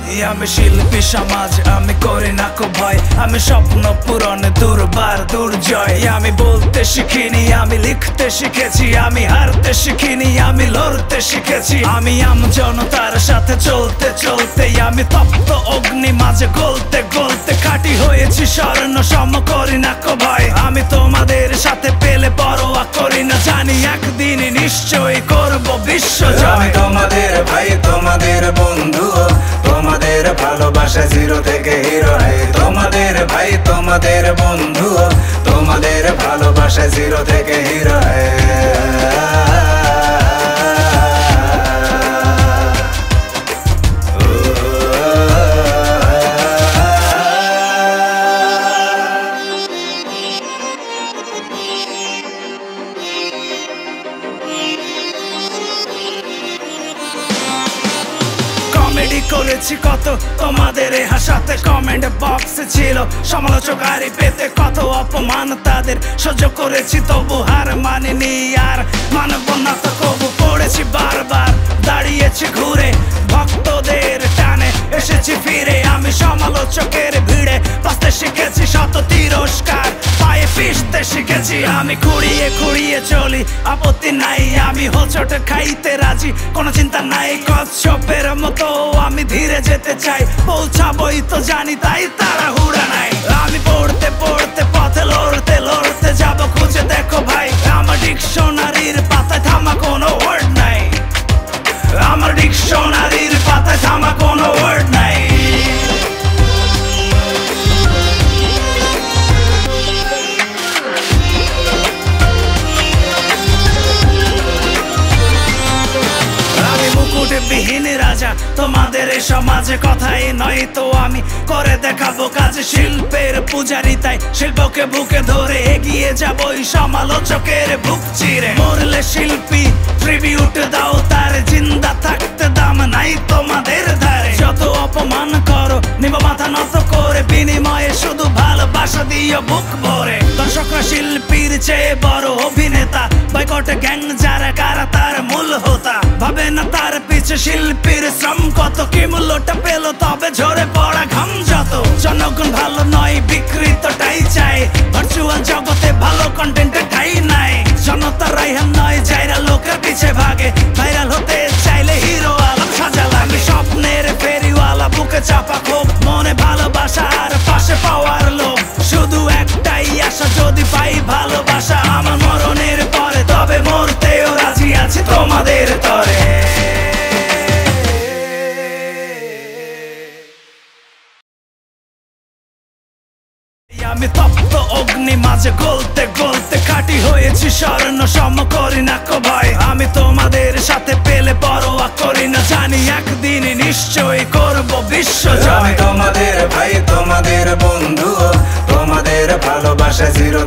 আমি শিল্পী সমাজ, আমি করি না কো ভয়, আমি স্বপ্ন পূরণে দুর্বার দুর্জয়। আমি বলতে শিখিনি, আমি লিখতে শিখেছি, আমি হারতে শিখিনি, আমি লড়তে শিখেছি। আমি জনতার সাথে চলতে চলতে আমি তপ্ত অগ্নি মাঝে গলতে গলতে খাঁটি হয়েছি স্বর্ণ সম, করি না কো ভয়। আমি তোমাদের সাথে পেলে পরোয়া করি না, জানি একদিন নিশ্চয়ই করব বিশ্ব জয়। আমি তোমাদের ভাই, তোমাদের বন্ধু, তোমাদের ভালোবাসা জিরো থেকে হিরো। তোমাদের ভাই, তোমাদের বন্ধু, তোমাদের ভালোবাসা জিরো থেকে হিরো। কমেডি করেছি কত তোমাদের হাসাতে, কমেন্ট বক্সে ছিল সমালোচক আরি পেতে, কত অপমান তাদের সহ্য করেছি, তবু হার মানিনি আর মানব না তো কবু। পড়েছি বারবার, দাঁড়িয়েছি ঘুরে, ভক্তদের টানে এসেছি ফিরে। আমি সমালোচকের ভিড়ে বাঁচতে শিখেছি, শত তিরস্কার পায়ে পিষতে শিখেছি। আমি খুঁড়িয়ে খুঁড়িয়ে চলি, আপত্তি নাই, আমি হোঁচট খাইতে রাজি, কোনো চিন্তা নাই। কচ্ছপের মতো আমি ধীরে যেতে চাই, পৌঁছাবই তো জানি, তাই তাড়াহুড়া নাই। আমি পড়তে পড়তে পথে লড়তে লড়তে যাব, খুঁজে দেখো ভাই আমার ডিকশনারির পাতায় থামা কোনো ওয়ার্ড নাই, আমার ডিকশনারির পাতায় থামা কোনো ওয়ার্ড নাই। বিহীন রাজা তোমাদের এই সমাজে, কথাই নয় তো আমি করে দেখাবো কাজ। শিল্পের পূজারি তাই শিল্পকে বুকে ধরে এগিয়ে যাব ওই সমালোচকের বুক চিরে। মরলে শিল্পী ট্রিবিউট দাও তার, জিন্দা থাকতে দাম নাই তোমাদের ধারে। যত অপমান করো নিব মাথা নত করে, বিনিময়ে শুধু ভালোবাসা দিও বুক ভরে। দর্শকরা শিল্পীর চেয়ে বড় অভিনেতা, বয়কট গ্যাং যারা কারা তার মূল হোতা। ভাবে না তার পিছে শিল্পীর শ্রম কত, কি মূল্যটা পেল তবে ঝরে পড়া ঘাম যত। জনগণ ভালো নয়, বিকৃতটাই চাই, ভার্চুয়াল জগতে ভালো কন্টেন্টে ঠাই নাই। জনতা রাইহান নয়, যাইরা লোকের পিছে ভাগে, ভাইরাল হতে চাইলে হিরো আলম সাজা লাগে। স্বপ্নের ফেরিওয়ালা, বুকে চাপা ক্ষোভ, মনে ভালোবাসা আর পাশে পাওয়ার লোভ। শুধু একটাই আশা, যদি পাই ভালোবাসা আমার মরণের পরে, তবে মরতেও রাজি আছি তোমাদের তরে। আমি তপ্ত অগ্নি মাঝে গলতে গলতে খাঁটি হয়েছি স্বর্ণ সম, করি না কো ভয়। আমি তোমাদের সাথে পেলে পরোয়া করি না, জানি একদিন নিশ্চয়ই করব বিশ্ব জয়। আমি তোমাদের ভাই, তোমাদের বন্ধু, তোমাদের ভালোবাসা জিরো